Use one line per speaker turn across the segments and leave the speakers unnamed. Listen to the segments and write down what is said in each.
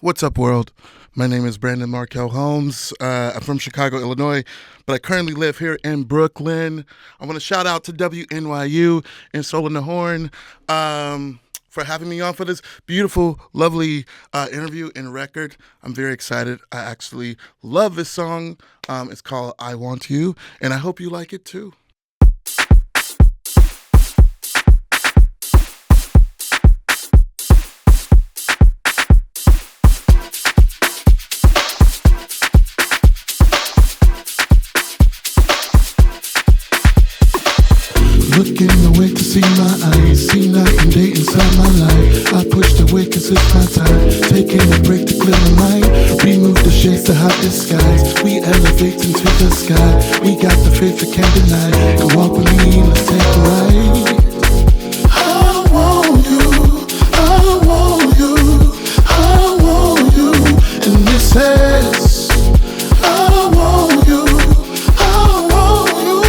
What's up, world? My name is Brandon Markell Holmes. I'm from Chicago, Illinois, but I currently live here in Brooklyn. I want to shout out to Wnyu and Soul in the Horn for having me on for this beautiful, lovely interview and record. I'm very excited. I actually love this song. It's called I Want You, and I hope you like it too.
Looking away to see my eyes, see night and day inside my life. I pushed away cause it's my time, taking a break to clear my mind. Remove the shades to hide disguise, we elevate into the sky. We got the faith that can't deny, come walk with me, let's take a ride. I want you, I want you, I want you. And it says I want you, I want you.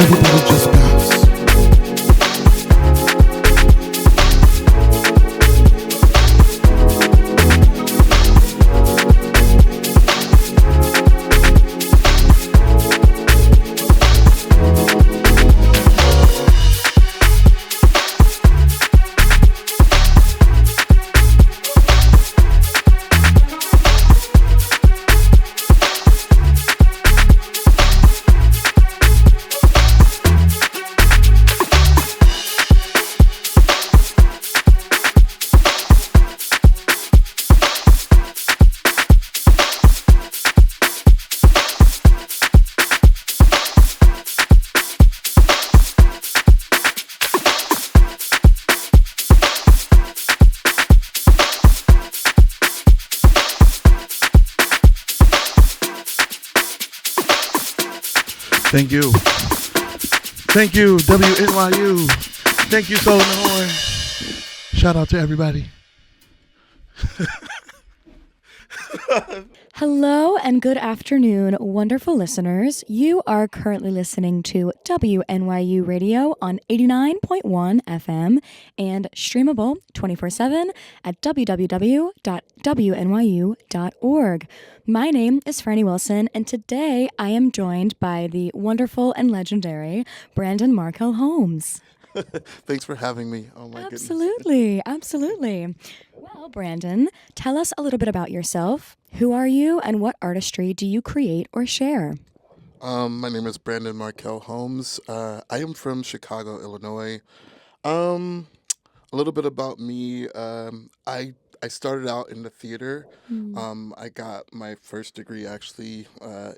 Everybody just bounce.
Thank you. Thank you, WNYU. Thank you, Soul in the Horn. Shout out to everybody.
Hello and good afternoon, wonderful listeners. You are currently listening to WNYU Radio on 89.1 FM and streamable 24/7 at www.wnyu.org. My name is Frannie Wilson, and today I am joined by the wonderful and legendary Brandon Markell Holmes.
Thanks for having me. Oh my goodness.
Absolutely. Well, Brandon, tell us a little bit about yourself. Who are you and what artistry do you create or share?
My name is Brandon Markell Holmes. I am from Chicago, Illinois. Um, a little bit about me. I started out in the theater. I got my first degree actually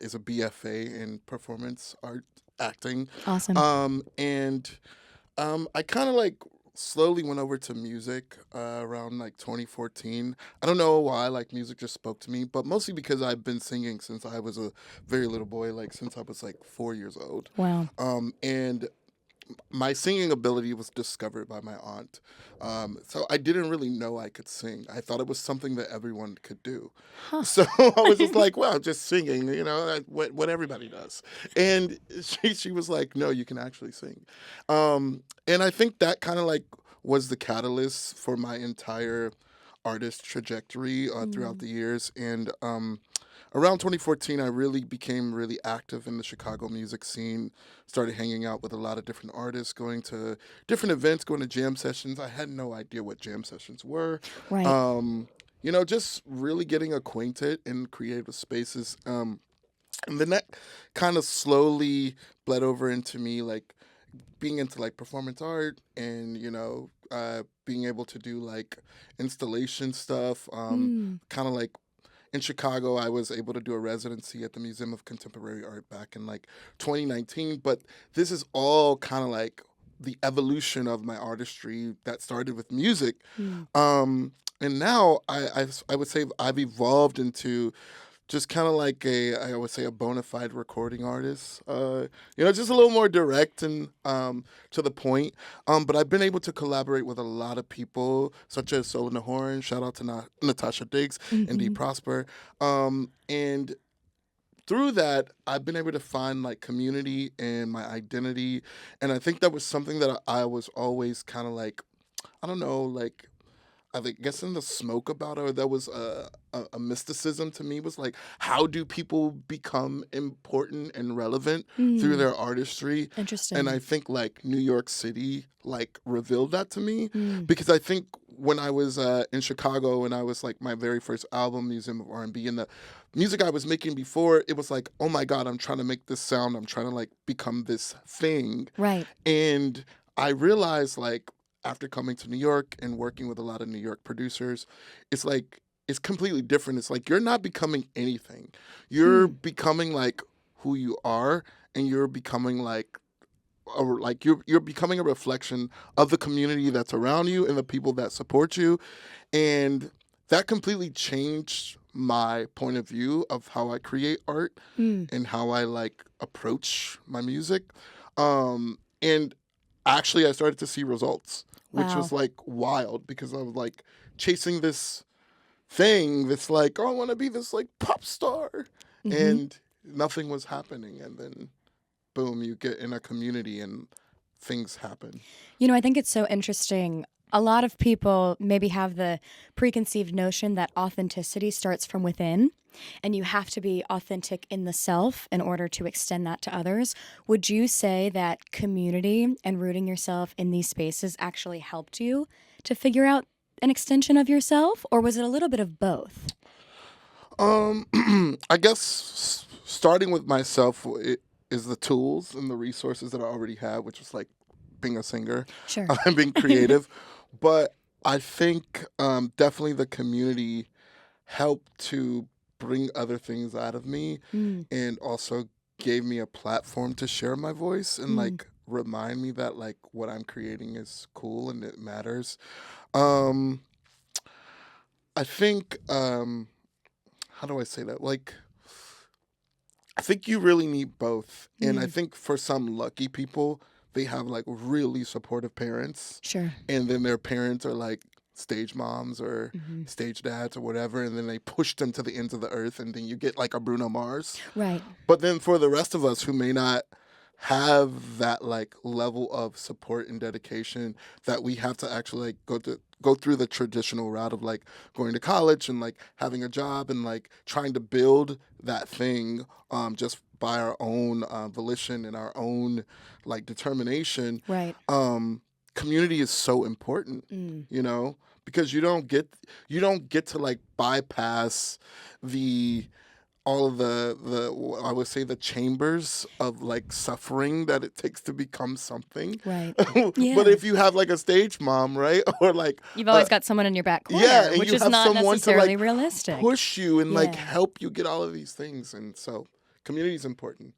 is a BFA in performance art acting.
Awesome.
And I kind of like slowly went over to music around like 2014. I don't know why, like music just spoke to me, but mostly because I've been singing since I was a very little boy, like since I was like 4 years old.
Wow.
And my singing ability was discovered by my aunt. So I didn't really know I could sing. I thought it was something that everyone could do. So I was just like, well, just singing, what everybody does. And she was like, no, you can actually sing. And I think that kind of like was the catalyst for my entire artist trajectory throughout the years. And around 2014, I really became really active in the Chicago music scene, started hanging out with a lot of different artists, going to different events, going to jam sessions. I had no idea what jam sessions were.
Right.
Just really getting acquainted in creative spaces. And then that kind of slowly bled over into me, like, being into, like, performance art and, being able to do, like, installation stuff, kind of like in Chicago, I was able to do a residency at the Museum of Contemporary Art back in like 2019. But this is all kind of like the evolution of my artistry that started with music. And now I would say I've evolved into just kind of like I would say a bona fide recording artist. Just a little more direct and to the point. But I've been able to collaborate with a lot of people, such as Soul in the Horn. Shout out to Natasha Diggs and Dee Prosper. And through that, I've been able to find like community and my identity. And I think that was something that I was always kind of like, I don't know, like I guess in the smoke about it, that was a mysticism to me, was like, how do people become important and relevant through their artistry?
Interesting.
And I think like New York City like revealed that to me, because I think when I was in Chicago and I was like my very first album, Museum of R&B, and the music I was making before, it was like, oh my God, I'm trying to make this sound. I'm trying to like become this thing.
Right.
And I realized like, after coming to New York and working with a lot of New York producers, it's like, it's completely different. It's like, you're not becoming anything. You're becoming like who you are, and you're becoming like, you're becoming a reflection of the community that's around you and the people that support you. And that completely changed my point of view of how I create art and how I like approach my music. And actually I started to see results, which
Wow.
was like wild, because I was like chasing this thing that's like, oh, I want to be this like pop star, and nothing was happening. And then boom, you get in a community and things happen.
I think it's so interesting. A lot of people maybe have the preconceived notion that authenticity starts from within, and you have to be authentic in the self in order to extend that to others. Would you say that community and rooting yourself in these spaces actually helped you to figure out an extension of yourself, or was it a little bit of both?
I guess starting with myself is the tools and the resources that I already have, which is like being a singer
Sure.
and being creative. But I think definitely the community helped to bring other things out of me, and also gave me a platform to share my voice and like remind me that like what I'm creating is cool and it matters. Um, I think how do I say that? Like, I think you really need both. And I think for some lucky people, they have like really supportive parents.
Sure.
And then their parents are like stage moms or
Mm-hmm.
stage dads or whatever, and then they push them to the ends of the earth, and then you get like a Bruno Mars.
Right.
But then for the rest of us who may not have that like level of support and dedication, that we have to actually like go through the traditional route of like going to college and like having a job and like trying to build that thing just by our own volition and our own like determination.
Right.
Community is so important, you know, because you don't get to like bypass the all of the I would say the chambers of like suffering that it takes to become something.
Right.
But
Yeah.
if you have like a stage mom, right, or like
You've always got someone in your back corner,
yeah, and
which
you
is
have
not
someone to
necessarily
like
realistic.
push you and like
Yeah.
help you get all of these things, and so community is important.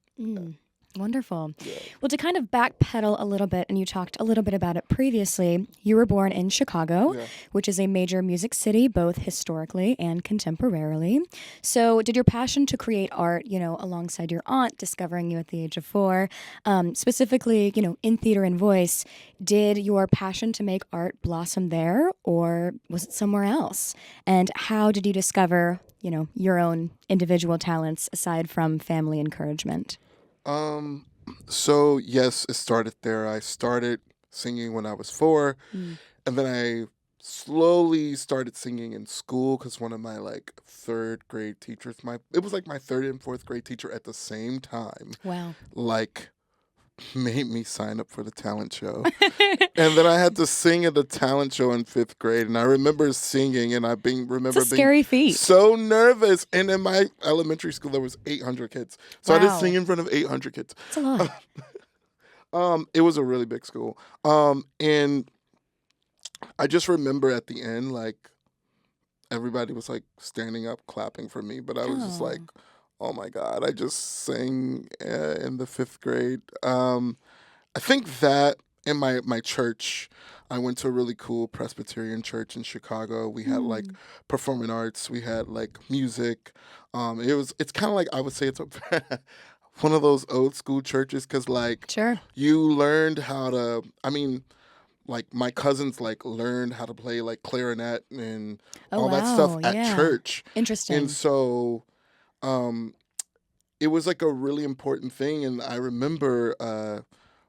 Wonderful. Well, to kind of backpedal a little bit, and you talked a little bit about it previously, you were born in Chicago, which is a major music city, both historically and contemporarily. So did your passion to create art, you know, alongside your aunt discovering you at the age of 4, specifically, you know, in theater and voice, did your passion to make art blossom there, or was it somewhere else? And how did you discover, you know, your own individual talents aside from family encouragement?
So yes, it started there. I started singing when I was 4, and then I slowly started singing in school because one of my like 3rd grade teachers, it was like my 3rd and 4th grade teacher at the same time,
Wow.
like made me sign up for the talent show. And then I had to sing at the talent show in 5th grade. And I remember singing, and remember
It's a scary
being
feat.
so nervous. And in my elementary school, there was 800 kids. So I
Wow.
did sing in front of 800 kids.
It's a lot.
It was a really big school. And I just remember at the end, like, everybody was like standing up, clapping for me. But I was just like, oh my God, I just sang in the 5th grade. I think that in my church, I went to a really cool Presbyterian church in Chicago. We had like performing arts, we had like music. It's kind of like, I would say it's one of those old school churches, because like
Sure.
you learned how to, like my cousins like learned how to play like clarinet and all that stuff at church.
Interesting.
And so it was like a really important thing. And I remember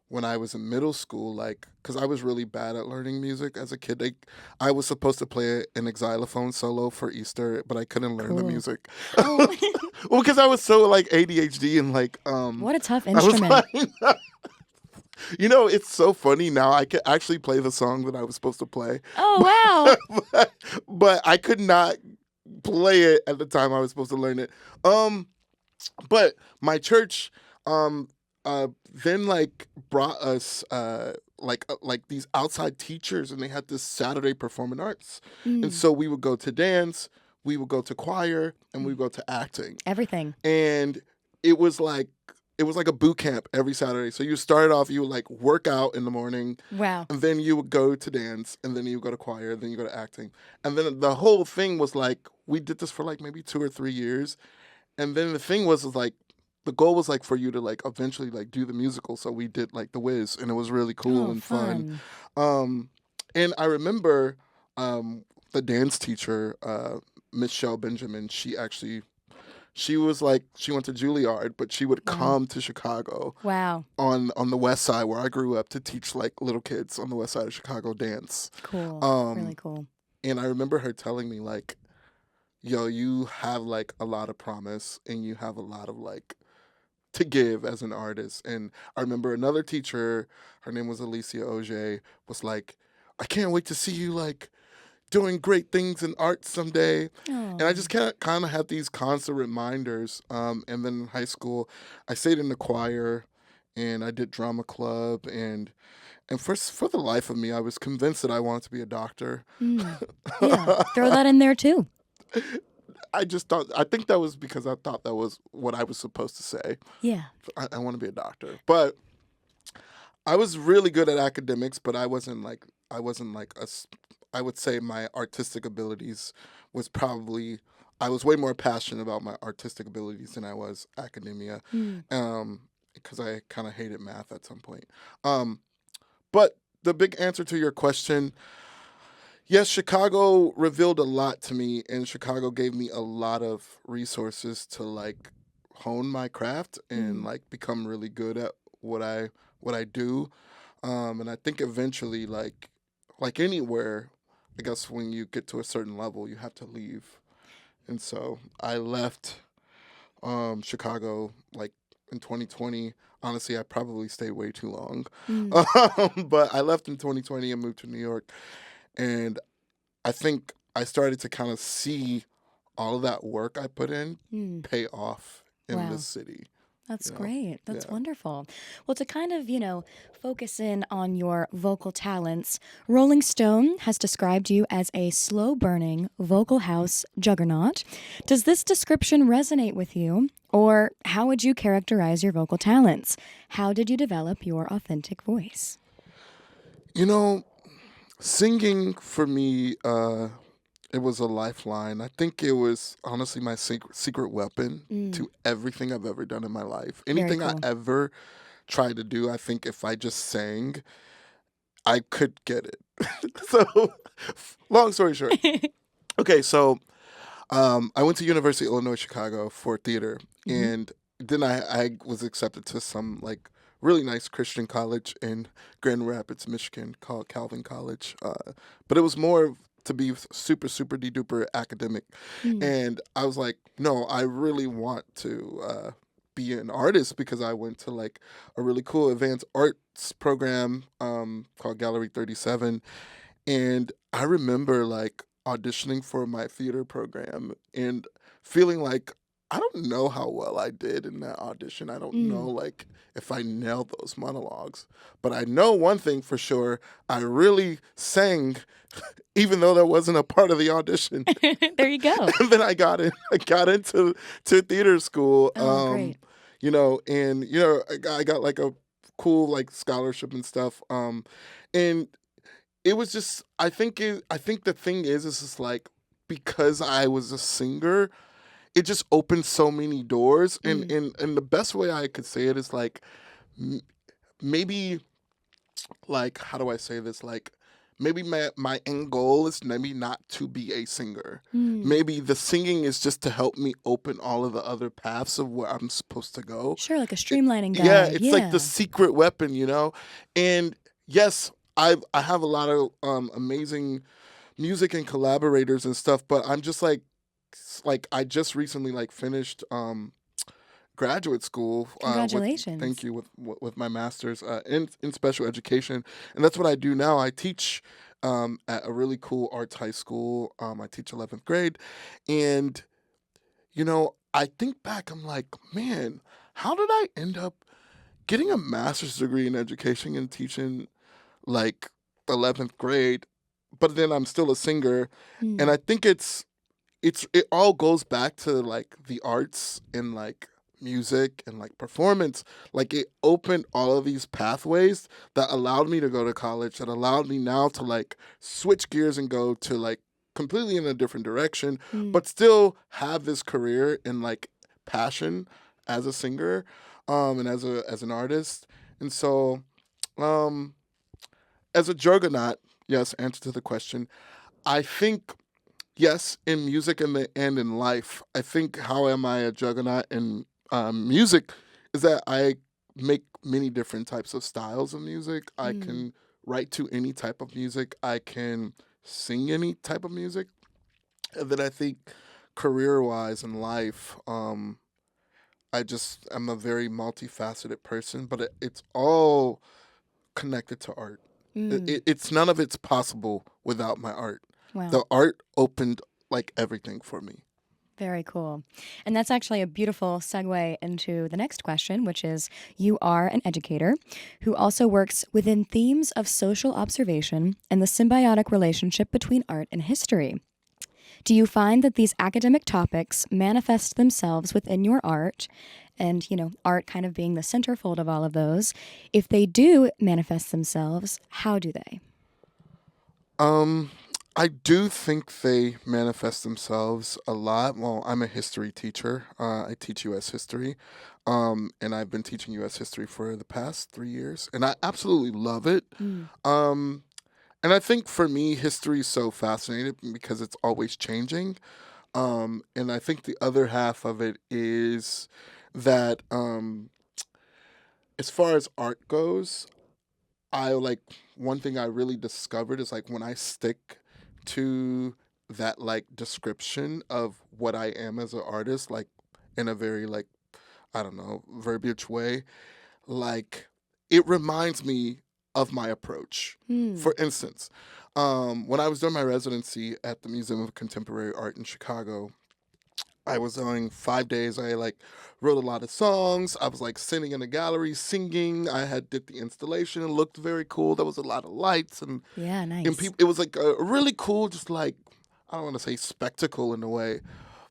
when I was in middle school, like, because I was really bad at learning music as a kid. I was supposed to play an xylophone solo for Easter, but I couldn't learn the music.
Oh.
Well, because I was so like ADHD and like
What a tough
I was
instrument.
like, you know, it's so funny now. I could actually play the song that I was supposed to play.
Oh, wow.
but I could not play it at the time I was supposed to learn it. But my church then like brought us like these outside teachers, and they had this Saturday performing arts. And so we would go to dance, we would go to choir, and we would go to acting.
Everything.
And it was like a boot camp every Saturday. So you started off, you would like work out in the morning,
Wow.
and then you would go to dance, and then you would go to choir, then you go to acting. And then the whole thing was like, we did this for like maybe 2 or 3 years. And then the thing was like, the goal was like for you to like eventually like do the musical. So we did like The Wiz, and it was really cool and fun. And I remember the dance teacher, Michelle Benjamin, she was like, she went to Juilliard, but she would come to Chicago
Wow.
on the west side where I grew up to teach like little kids on the west side of Chicago dance.
Cool. Really cool.
And I remember her telling me like, yo, you have like a lot of promise, and you have a lot of like to give as an artist. And I remember another teacher, her name was Alicia Auger, was like, I can't wait to see you like doing great things in art someday. And I just kind of had these constant reminders. And then in high school, I stayed in the choir, and I did drama club, and for the life of me, I was convinced that I wanted to be a doctor.
Yeah. Throw that in there too.
I think that was because I thought that was what I was supposed to say.
Yeah.
I want to be a doctor. But I was really good at academics, but I wasn't like I would say my artistic abilities was probably, I was way more passionate about my artistic abilities than I was academia. Because I kind of hated math at some point. But the big answer to your question, Yes, Chicago revealed a lot to me, and Chicago gave me a lot of resources to like hone my craft and
Mm.
like become really good at what I do. And I think eventually, like anywhere, I guess when you get to a certain level, you have to leave. And so I left Chicago like in 2020. Honestly, I probably stayed way too long,
Mm.
but I left in 2020 and moved to New York, and I think I started to kind of see all of that work I put in
Mm.
pay off in this
Wow.
city.
That's
You know,
great. That's
yeah.
wonderful. Well, to kind of, focus in on your vocal talents, Rolling Stone has described you as a slow burning vocal house juggernaut. Does this description resonate with you? Or how would you characterize your vocal talents? How did you develop your authentic voice?
You know, singing for me, it was a lifeline. I think it was honestly my secret weapon
Mm.
to everything I've ever done in my life.
Very
Anything I
cool.
ever tried to do, I think if I just sang, I could get it. So, long story short. Okay, so I went to University of Illinois Chicago for theater,
Hmm.
and then I was accepted to some like really nice Christian college in Grand Rapids, Michigan, called Calvin College. But it was more to be super de duper academic,
Mm.
and I was like, no, I really want to be an artist because I went to like a really cool advanced arts program called Gallery 37, and I remember like auditioning for my theater program and feeling like I don't know how well I did in that audition. I don't know
Mm.
like if I nailed those monologues. But I know one thing for sure. I really sang even though that wasn't a part of the audition.
There you go.
And then I got into to theater school.
Oh, great.
And I got like a cool like scholarship and stuff. And it was just I think the thing is just like because I was a singer, it just opened so many doors, and
Mm.
the best way I could say it is like m- maybe like how do I say this, like maybe my end goal is maybe not to be a singer.
Mm.
Maybe the singing is just to help me open all of the other paths of where I'm supposed to go.
Sure, like a
It,
streamlining
yeah,
guide.
it's like the
Yeah.
secret weapon, you know? And yes, I have a lot of amazing music and collaborators and stuff, but I'm just like I just recently like finished graduate school with thank
Congratulations.
you with my master's in special education, and that's what I do now. I teach at a really cool arts high school. I teach 11th grade, and I think back, I'm like, man, how did I end up getting a master's degree in education and teaching like 11th grade, but then I'm still a singer, and
Mm.
I think it all goes back to like the arts and like music and like performance. Like it opened all of these pathways that allowed me to go to college, that allowed me now to like switch gears and go to like completely in a different direction,
Mm.
but still have this career and like passion as a singer, and as an artist. And so um as a juggernaut, yes, answer to the question, I think yes, in music and in life. I think how am I a juggernaut in music is that I make many different types of styles of music. I
Mm.
can write to any type of music. I can sing any type of music. And then I think career wise in life, I just am a very multifaceted person, but it's all connected to art.
Mm.
It's none of it's possible without my art.
Wow.
The art opened like everything for me.
Very cool. And that's actually a beautiful segue into the next question, which is you are an educator who also works within themes of social observation and the symbiotic relationship between art and history. Do you find that these academic topics manifest themselves within your art? And, art kind of being the centerfold of all of those. If they do manifest themselves, how do they?
Um, I do think they manifest themselves a lot. Well, I'm a history teacher. I teach U.S. history, and I've been teaching U.S. history for the past 3 years, and I absolutely love it.
Mm.
Um, And I think for me, history is so fascinating because it's always changing. And I think the other half of it is that as far as art goes, I like one thing I really discovered is like when I stick to that like description of what I am as an artist, like in a very like, I don't know, verbiage way, like it reminds me of my approach.
Hmm.
For instance, when I was doing my residency at the Museum of Contemporary Art in Chicago, I was doing 5 days. I like wrote a lot of songs. I was like sitting in a gallery singing. I had did the installation. It looked very cool. There was a lot of lights
Yeah,
and
nice.
people. It was like a really cool, just like I don't want to say spectacle in a way.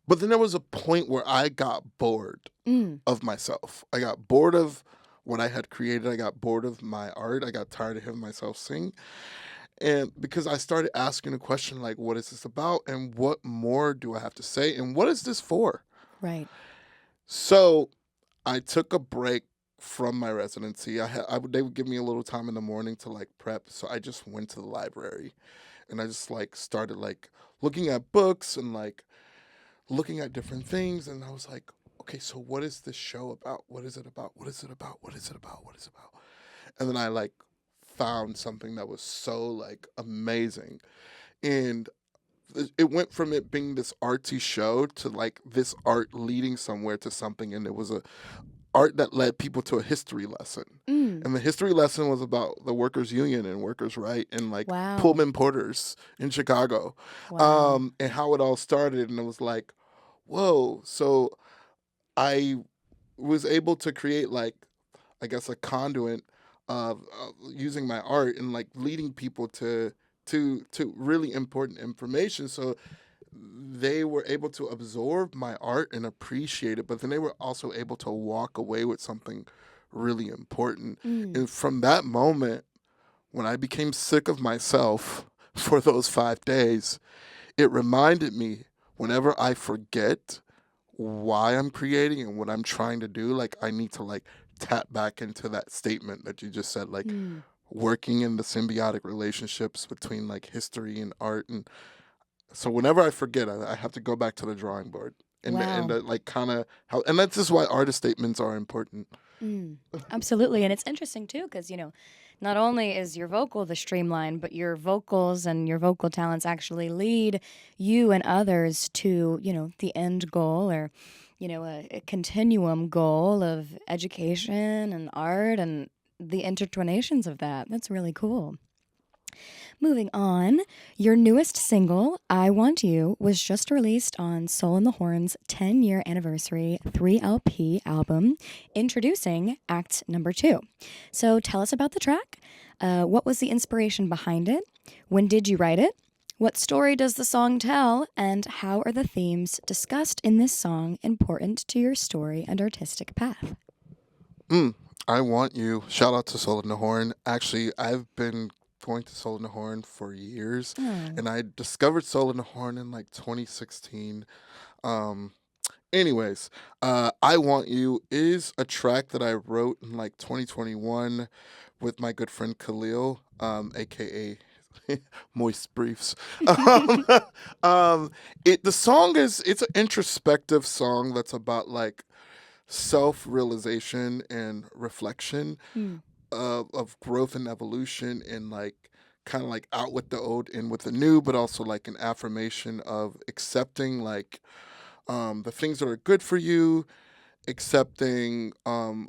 But then there was a point where I got bored
Mm.
of myself. I got bored of what I had created. I got bored of my art. I got tired of hearing myself sing. And because I started asking a question like, what is this about? And what more do I have to say? And what is this for?
Right.
So I took a break from my residency. They would give me a little time in the morning to like prep. So I just went to the library and I just like started like looking at books and like looking at different things. And I was like, okay, so what is this show about? What is it about? What is it about? What is it about? What is it about? And then I like found something that was so like amazing. And it went from it being this artsy show to like this art leading somewhere to something, and it was a art that led people to a history lesson.
Mm.
And the history lesson was about the workers union and workers right and like
Wow.
Pullman porters in Chicago.
Wow.
And how it all started. And it was like, whoa. So I was able to create like I guess a conduit of using my art and like leading people to really important information. So they were able to absorb my art and appreciate it, but then they were also able to walk away with something really important.
Mm.
And from that moment, when I became sick of myself for those 5 days, it reminded me whenever I forget why I'm creating and what I'm trying to do, like I need to like tap back into that statement that you just said, like
Mm.
working in the symbiotic relationships between like history and art. And so whenever I forget, I have to go back to the drawing board and
Wow.
like kind of how, and that's just why artist statements are important.
Mm. Absolutely. And it's interesting too, because, not only is your vocal the streamline, but your vocals and your vocal talents actually lead you and others to, the end goal or, a continuum goal of education and art and the intertwinations of that. That's really cool. Moving on, your newest single, I Want You, was just released on Soul in the Horn's 10-year anniversary 3LP album, introducing Act Number 2. So tell us about the track. What was the inspiration behind it? When did you write it? What story does the song tell? And how are the themes discussed in this song important to your story and artistic path?
I Want You. Shout out to Soul in the Horn. Actually, I've been going to Soul in the Horn for years,
Oh,
and I discovered Soul in the Horn in like 2016. Um, anyways, I Want You is a track that I wrote in like 2021 with my good friend Khalil, aka Moist Briefs. um, the song it's an introspective song that's about like self-realization and reflection
hmm.
of growth and evolution and like kind of like out with the old in with the new, but also like an affirmation of accepting like the things that are good for you, accepting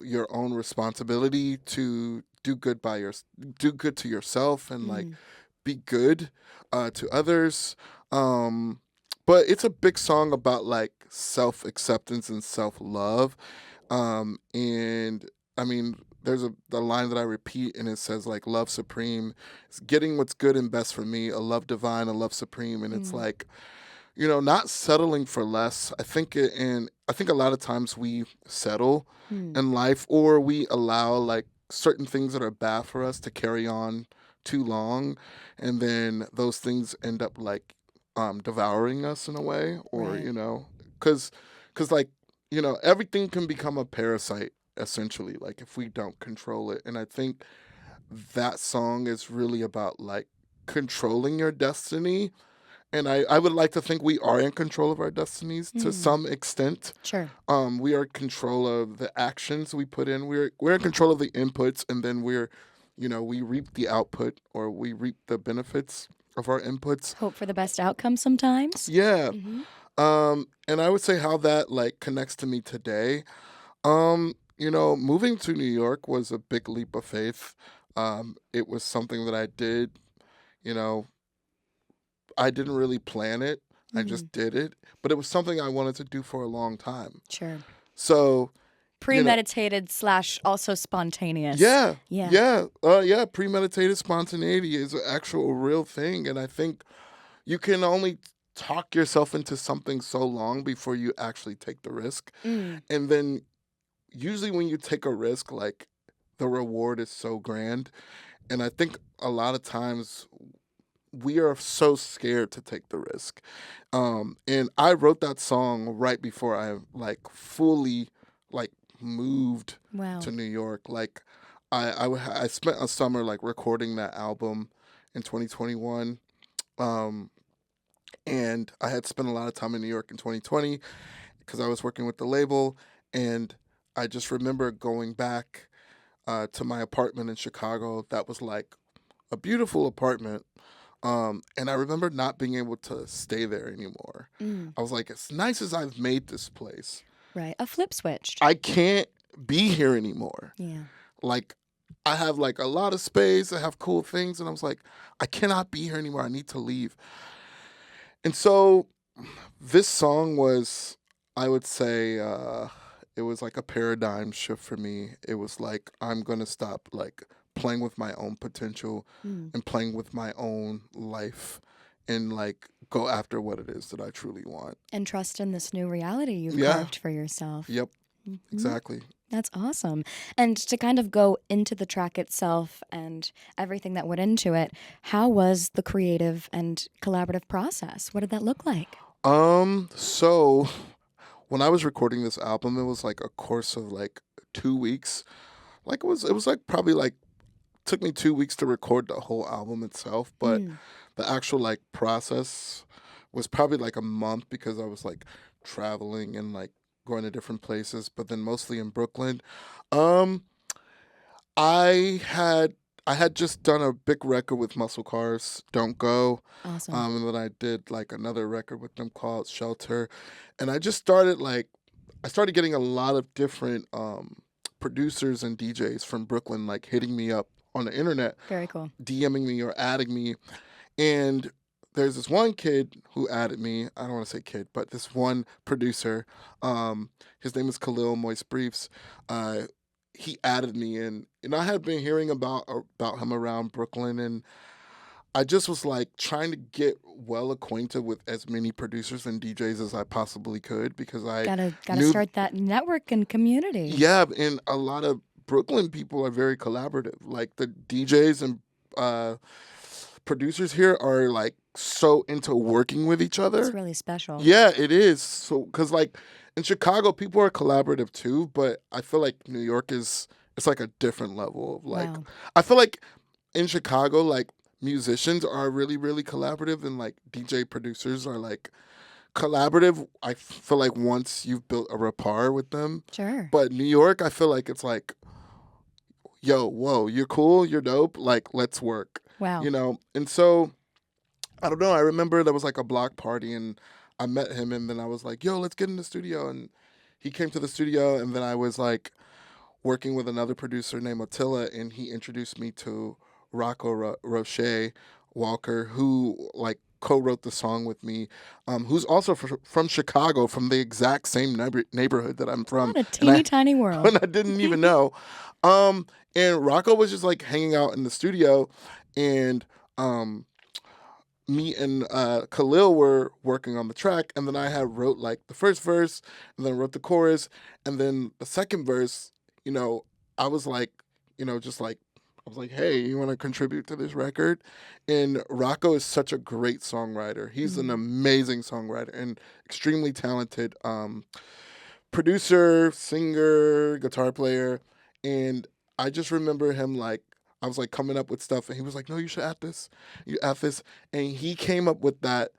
your own responsibility to do good to yourself and like
Mm.
be good to others. Um, but it's a big song about like self acceptance and self love. And I mean, there's the line that I repeat, and it says like "Love supreme, it's getting what's good and best for me. A love divine, a love supreme." And it's
Mm.
like not settling for less. And I think a lot of times we settle
Mm.
in life, or we allow like certain things that are bad for us to carry on too long, and then those things end up like devouring us in a way, or
Right.
because like everything can become a parasite essentially, like if we don't control it. And I think that song is really about like controlling your destiny. And I would like to think we are in control of our destinies to some extent.
Sure.
We are in control of the actions we put in. We're in control of the inputs, and then we reap the output, or we reap the benefits of our inputs.
Hope for the best outcome sometimes.
Yeah.
Hmm.
And I would say how that like connects to me today. Moving to New York was a big leap of faith. It was something that I did, you know, I didn't really plan it. I just did it. But it was something I wanted to do for a long time.
Sure.
So,
Premeditated / also spontaneous.
yeah.
Yeah.
Premeditated spontaneity is an actual real thing. And I think you can only talk yourself into something so long before you actually take the risk.
Mm.
And then usually when you take a risk, like the reward is so grand. And I think a lot of times we are so scared to take the risk. And I wrote that song right before I like fully like moved
Wow.
to New York. Like I spent a summer like recording that album in 2021. And I had spent a lot of time in New York in 2020 because I was working with the label. And I just remember going back to my apartment in Chicago. That was like a beautiful apartment. And I remember not being able to stay there anymore. I was like, as nice as I've made this place,
Right. A flip switched.
I can't be here anymore.
Yeah.
Like, I have like a lot of space, I have cool things, and I was like, I cannot be here anymore. I need to leave. And so this song was, I would say, it was like a paradigm shift for me. It was like, I'm going to stop like playing with my own potential and playing with my own life and like go after what it is that I truly want.
And trust in this new reality you've
Yeah.
carved for yourself.
Yep, exactly.
That's awesome. And to kind of go into the track itself and everything that went into it, how was the creative and collaborative process? What did that look like?
So when I was recording this album, it was like a course of like 2 weeks. Like it was like probably like took me 2 weeks to record the whole album itself, but the actual like process was probably like a month because I was like traveling and like going to different places, but then mostly in Brooklyn. Um, I had just done a big record with Muscle Cars, Don't Go.
Awesome.
And then I did like another record with them called Shelter. And I just started I started getting a lot of different producers and DJs from Brooklyn like hitting me up on the internet,
Very cool.
DMing me or adding me. And there's this one kid who added me. I don't want to say kid, but this one producer. His name is Khalil Moist Briefs. He added me, and I had been hearing about him around Brooklyn, and I just was like trying to get well acquainted with as many producers and DJs as I possibly could because I
Gotta
knew-
start that network and community.
Yeah, and a lot of Brooklyn people are very collaborative. Like the DJs and producers here are like so into working with each other.
It's really special.
Yeah, it is. So, because like in Chicago, people are collaborative too, but I feel like New York it's like a different level of like,
Wow.
I feel like in Chicago, like musicians are really, really collaborative and like DJ producers are like collaborative. I feel like once you've built a rapport with them,
Sure.
but New York, I feel like it's like, yo, whoa, you're cool, you're dope, like let's work.
Wow.
And so I don't know, I remember there was like a block party and I met him and then I was like, yo, let's get in the studio. And he came to the studio and then I was like working with another producer named Attila and he introduced me to Rocco Roche Walker, who like co-wrote the song with me, who's also from Chicago, from the exact same neighborhood that I'm from.
What a teeny tiny world.
And I didn't even know. And Rocco was just like hanging out in the studio and me and Khalil were working on the track, and then I had wrote like the first verse, and then wrote the chorus, and then the second verse. I was like, just like I was like, hey, you want to contribute to this record? And Rocco is such a great songwriter. He's an amazing songwriter and extremely talented producer, singer, guitar player, and I just remember him like I was like coming up with stuff, and he was like, "No, you should add this. You add this," and he came up with that.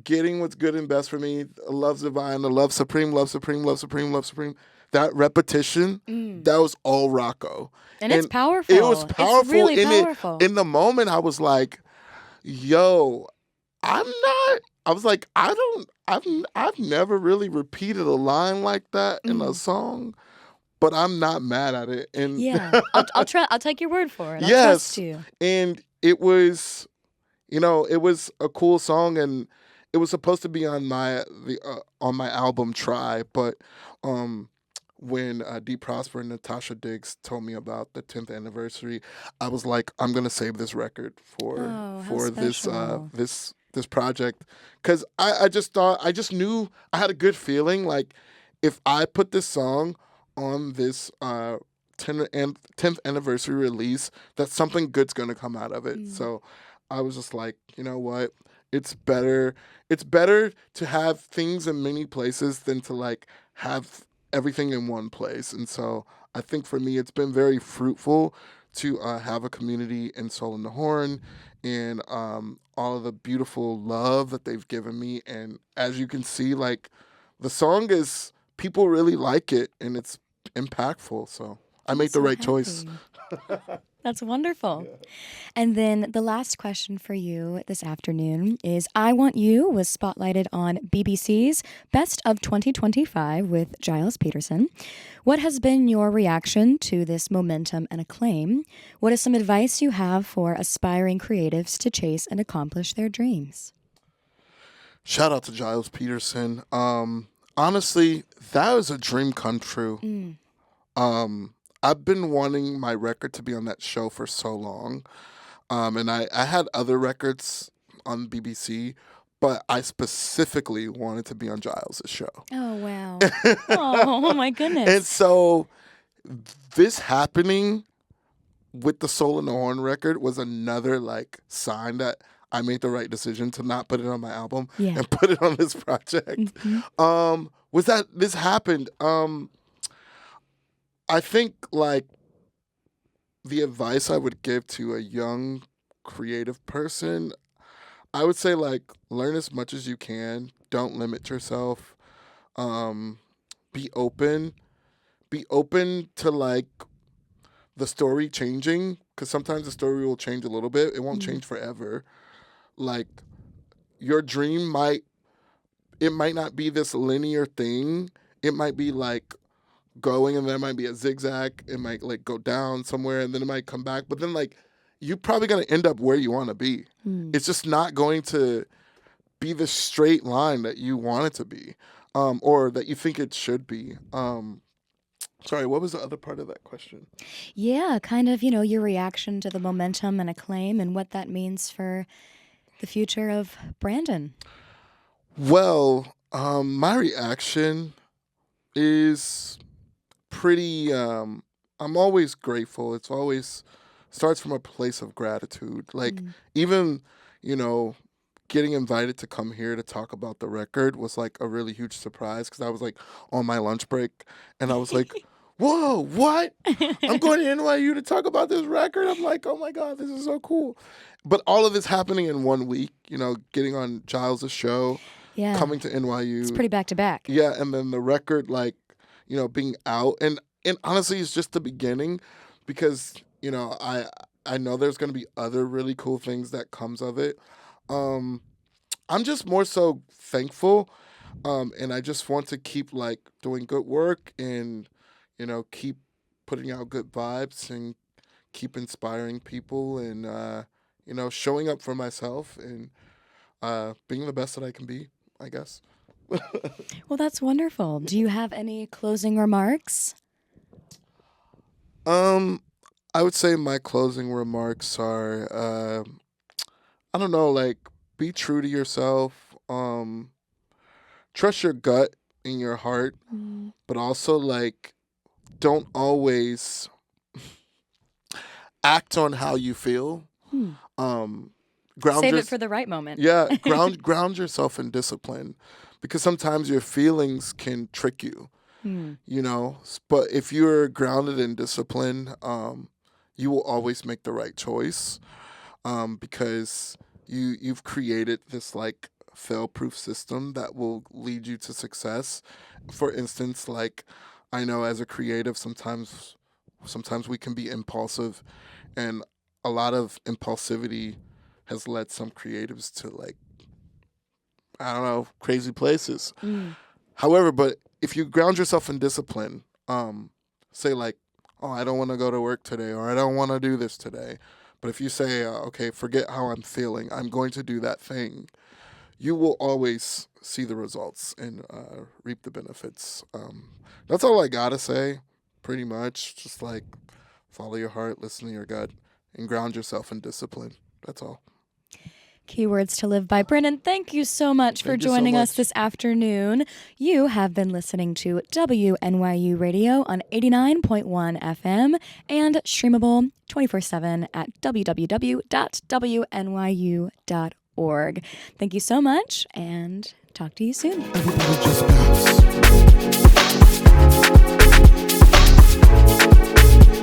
Getting what's good and best for me, love's divine, the love supreme, love supreme, love supreme, love supreme. That repetition, that was all Rocco.
And it's powerful.
It was powerful.
It's really powerful.
In the moment, I was like, yo, I'm not, I was like, I've never really repeated a line like that in a song, but I'm not mad at it. And
yeah, I'll take your word for it. I'll
yes,
trust you.
And it was, it was a cool song, and it was supposed to be on my album Try, but when Dee Prosper and Natasha Diggs told me about the 10th anniversary, I was like, I'm gonna save this record for this project, because I just knew I had a good feeling, like if I put this song on this 10th anniversary release, that something good's gonna come out of it. So I was just like, you know what? It's better to have things in many places than to like have everything in one place. And so I think for me, it's been very fruitful to have a community in Soul in the Horn, and all of the beautiful love that they've given me. And as you can see, like the song is, people really like it, and it's impactful. So I made the right choice.
That's wonderful. Yeah. And then the last question for you this afternoon is, I Want You was spotlighted on BBC's Best of 2025 with Giles Peterson. What has been your reaction to this momentum and acclaim? What is some advice you have for aspiring creatives to chase and accomplish their dreams?
Shout out to Giles Peterson. Honestly, that was a dream come true. I've been wanting my record to be on that show for so long. And I had other records on BBC, but I specifically wanted to be on Giles' show.
Oh, wow. Oh, my goodness.
And so this happening with the Soul in the Horn record was another like sign that I made the right decision to not put it on my album and put it on this project. Was that this happened? I think, like, the advice I would give to a young, creative person, I would say, like, learn as much as you can. Don't limit yourself. Be open. Be open to, like, the story changing, because sometimes the story will change a little bit. It won't change forever. Like, your dream might not be this linear thing. It might be, like, going, and then it might be a zigzag. It might like go down somewhere, and then it might come back. But then like you're probably gonna end up where you want to be. It's just not going to be the straight line that you want it to be, or that you think it should be. Sorry, what was the other part of that question?
Yeah, kind of, your reaction to the momentum and acclaim and what that means for the future of Brandon.
Well, my reaction is pretty, I'm always grateful. It's always starts from a place of gratitude. Like even, getting invited to come here to talk about the record was like a really huge surprise, because I was like on my lunch break and I was like, whoa, what? I'm going to NYU to talk about this record. I'm like, oh my God, this is so cool. But all of this happening in 1 week, getting on Giles' show, coming to NYU.
It's pretty back to back.
Yeah, and then the record, like, being out. And honestly, it's just the beginning, because, I know there's going to be other really cool things that comes of it. I'm just more so thankful, and I just want to keep, like, doing good work and, keep putting out good vibes and keep inspiring people and, showing up for myself and being the best that I can be, I guess.
Well, that's wonderful. Do you have any closing remarks?
I would say my closing remarks are, I don't know, like, be true to yourself. Trust your gut and your heart, but also, like, don't always act on how you feel.
Save it for the right moment.
Yeah, ground yourself in discipline, because sometimes your feelings can trick you, But if you're grounded in discipline, you will always make the right choice, because you've created this like fail-proof system that will lead you to success. For instance, like I know as a creative, sometimes we can be impulsive, and a lot of impulsivity has led some creatives to like, I don't know, crazy places. However, but if you ground yourself in discipline, say like, oh, I don't want to go to work today, or I don't want to do this today. But if you say, okay, forget how I'm feeling, I'm going to do that thing, you will always see the results and reap the benefits. That's all I gotta say, pretty much. Just like follow your heart, listen to your gut, and ground yourself in discipline. That's all.
Keywords to live by. Brennan, thank you so much for
Thank you so
joining us
much.
this afternoon. You have been listening to WNYU Radio on 89.1 FM and streamable 24/7 at www.wnyu.org. Thank you so much, and talk to you soon.
Everybody just bounce.